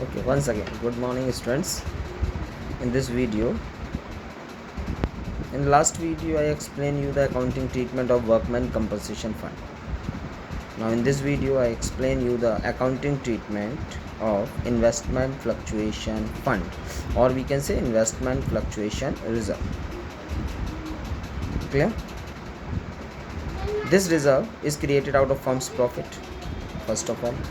Okay, once again, good morning students. In this video, in the last video I explained you the accounting treatment of workman compensation fund. Now in this video I explain you the accounting treatment of investment fluctuation fund, or we can say investment fluctuation reserve. Clear? This reserve is created out of firm's profit. First of all,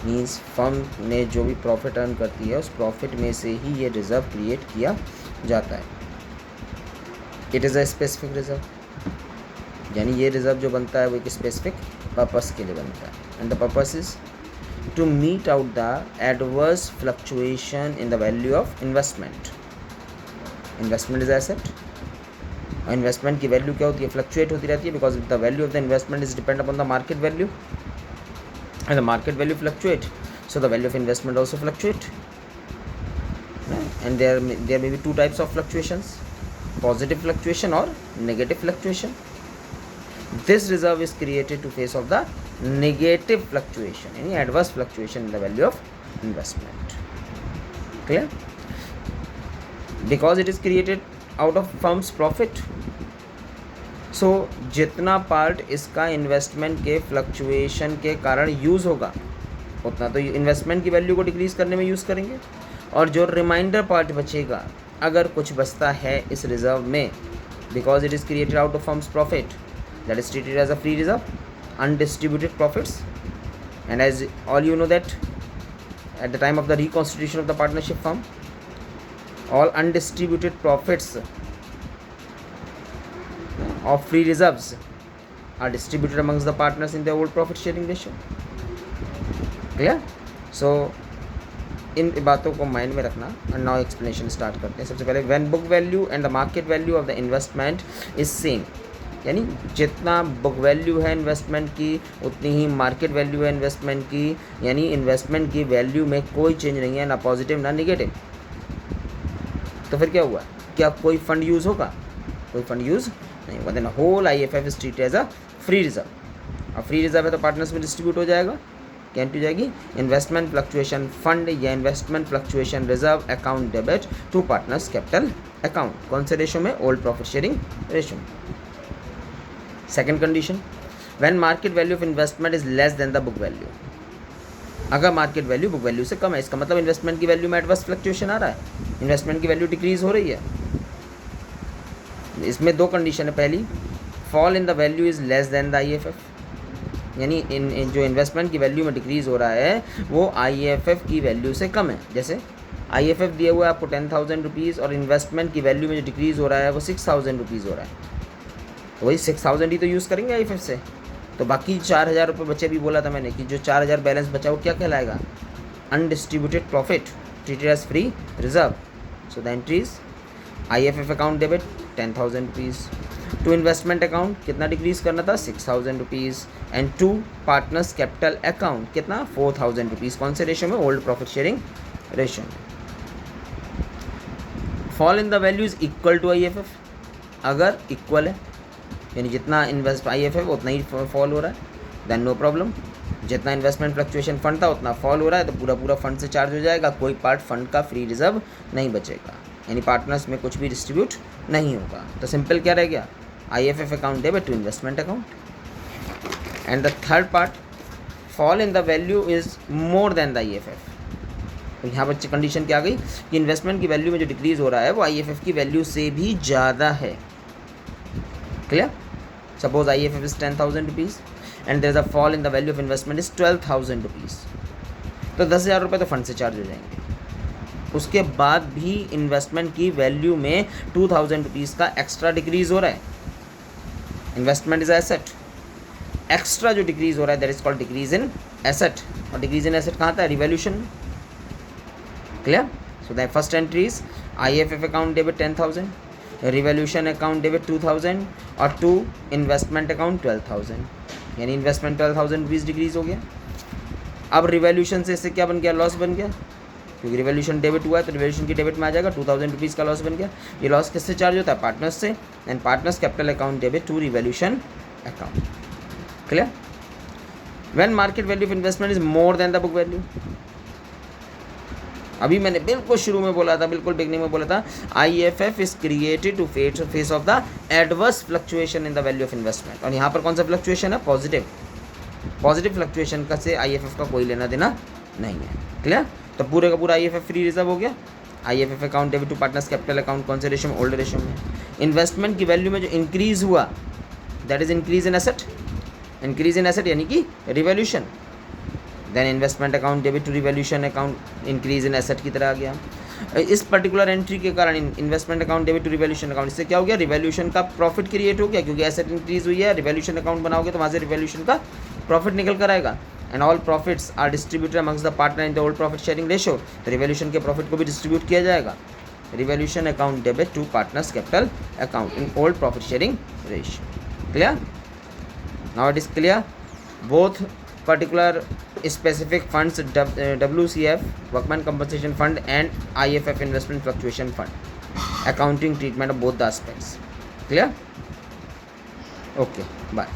means firm ने जो भी profit earn करती है उस profit में से ही ये reserve create किया जाता है. It is a specific reserve, यानी ये रिज़र्व जो बनता है वो एक स्पेसिफिक पर्पस के लिए बनता है. And the purpose is to meet out the adverse fluctuation in the value of investment. Investment is asset, और इन्वेस्टमेंट की वैल्यू क्या होती है? फ्लक्चुएट होती रहती है, because the value of the investment is depend upon the market value. And the market value fluctuate, so the value of investment also fluctuate. And there may be two types of fluctuations: positive fluctuation or negative fluctuation. This reserve is created to face off the negative fluctuation, any adverse fluctuation in the value of investment. Clear? Because it is created out of firm's profit, सो जितना part इसका investment के fluctuation के कारण use होगा उतना तो investment की value को डिक्रीज़ करने में यूज़ करेंगे, और जो रिमाइंडर पार्ट बचेगा, अगर कुछ बचता है इस रिज़र्व में, because it is created out of firms profit, that is treated as a free reserve, undistributed profits. And as all you know that at the time of the reconstitution of the partnership firm, all undistributed profits of free reserves are distributed amongst the partners in the old profit sharing ratio. Clear? So इन बातों को mind में रखना. And now explanation start करते हैं. सबसे पहले, when book value and the market value of the investment is same, यानी जितना बुक वैल्यू है इन्वेस्टमेंट की उतनी ही मार्केट वैल्यू है इन्वेस्टमेंट की, यानी इन्वेस्टमेंट की वैल्यू में कोई चेंज नहीं है, ना पॉजिटिव ना निगेटिव. तो फिर क्या हुआ? क्या कोई फंड यूज़ होगा? कोई फंड यूज़ नहीं होगा. Then whole IFF is treated as a free reserve. अब फ्री रिजर्व है तो पार्टनर्स में डिस्ट्रीब्यूट हो जाएगा. कैंट हो जाएगी इन्वेस्टमेंट फ्लक्चुएशन फंड या investment fluctuation reserve account debit to partners capital account. कौन से रेशो में? ओल्ड प्रॉफिट शेयरिंग रेशो में. Second condition, when market value of investment is less than the book value. अगर मार्केट वैल्यू बुक वैल्यू से कम है, इसका मतलब इन्वेस्टमेंट की वैल्यू में एडवर्स फ्लक्चुएशन आ रहा है, इन्वेस्टमेंट की वैल्यू डिक्रीज हो रही है. इसमें दो कंडीशन है. पहली, fall in the value is less than the IFF, यानी इन जो इन्वेस्टमेंट की वैल्यू में डिक्रीज़ हो रहा है वो IFF की वैल्यू से कम है. जैसे IFF दिया हुआ है आपको 10,000 रुपीज़, और इन्वेस्टमेंट की वैल्यू में जो डिक्रीज़ हो रहा है वो 6,000 रुपीज़ हो रहा है, तो वही 6,000 ही तो यूज़ करेंगे IFF से. तो बाकी 4,000 रुपये बचे, भी बोला था मैंने कि जो 4,000 बैलेंस बचा वो क्या कहलाएगा? Undistributed profit, treated as free reserve. So the entries IFF account debit 10,000 rupees, to investment account कितना डिक्रीज़ करना था? 6,000 rupees, and to partners capital account कितना? 4,000 रुपीज़. कौन से रेशो में? ओल्ड प्रॉफिट शेयरिंग रेशो में. Fall in the value is equal to IFF, अगर equal है यानी जितना इन्वेस्ट IFF उतना ही फॉल हो रहा है, देन नो प्रॉब्लम. जितना इन्वेस्टमेंट फ्लक्चुएशन फंड था उतना फॉल हो रहा है, तो पूरा पूरा फंड से चार्ज हो जाएगा, कोई पार्ट फंड का फ्री रिजर्व नहीं बचेगा, यानी पार्टनर्स में कुछ भी डिस्ट्रीब्यूट नहीं होगा. तो सिंपल क्या रह गया? IFF account debit to investment account. And the third part, fall in the value is more than the IFF. तो यहाँ पर कंडीशन क्या आ गई कि इन्वेस्टमेंट की वैल्यू में जो डिक्रीज़ हो रहा है वो IFF की वैल्यू से भी ज़्यादा है. Clear? Suppose IFF is 10,000 rupees and there is a fall in the value of investment is 12,000 rupees, तो 10,000 रुपये तो फंड से चार्ज हो जाएंगे. उसके बाद भी इन्वेस्टमेंट की वैल्यू में 2,000 रुपीज़ का एक्स्ट्रा डिक्रीज़ हो रहा है. इन्वेस्टमेंट इज एसेट, एक्स्ट्रा जो डिक्रीज़ हो रहा है that is called decrease in asset. और डिक्रीज इन एसेट कहाँ था? रिवैल्यूशन में. Clear? So the first entry is IFF account debit 10,000, revaluation account debit 2,000, और टू इन्वेस्टमेंट अकाउंट 12,000, यानी इन्वेस्टमेंट 12,000 रुपीज़ डिक्रीज़ हो गया. अब रिवैल्यूशन से इससे क्या बन गया? लॉस बन गया, क्योंकि रिवैल्यूशन डेबिट हुआ है तो रिवैल्यूशन की डेबिट में आ जाएगा. 2,000 रुपीज़ का लॉस बन गया. ये लॉस किससे चार्ज होता है? पार्टनर्स से. And partners capital account debit to revaluation account. Clear? When market value of investment is more than the book value, अभी मैंने बिल्कुल शुरू में बोला था, बिल्कुल बिगनिंग में बोला था, IFF is created to face off the adverse fluctuation in the value of investment. और यहाँ पर कौन सा फ्लक्चुएशन है? पॉजिटिव फ्लक्चुएशन का से IFF का कोई लेना देना नहीं है। क्लियर? तो पूरे का पूरा IFF फ्री रिजर्व हो गया। IFF account debit to partners capital account कौन से रेशियो में? ओल्ड रेशियो में। इन्वेस्टमेंट की वैल्यू में जो इंक्रीज हुआ that is increase in asset, increase in asset यानी कि revaluation. Then investment account debit to revaluation account increase in asset की तरह आ गया। इस पर्टिकुलर एंट्री के कारण investment account debit to revaluation account, इससे क्या हो गया? रिवैल्यूशन का प्रॉफिट क्रिएट हो गया, क्योंकि एसेट इंक्रीज हुई है। रिवैल्यूशन अकाउंट बनाओगे तो वहाँ से रिवैल्यूशन का प्रॉफिट निकल कर आएगा। And all profits are distributed amongst the partner in the old profit sharing ratio, तो रिवैल्यूशन के प्रॉफिट को भी डिस्ट्रीब्यूट किया जाएगा। Revaluation account debit to partners capital account in old profit sharing ratio. Clear? Now it is clear both particular specific funds WCF workman compensation fund and IFF investment fluctuation fund, accounting treatment of both the aspects. Clear? Okay, bye.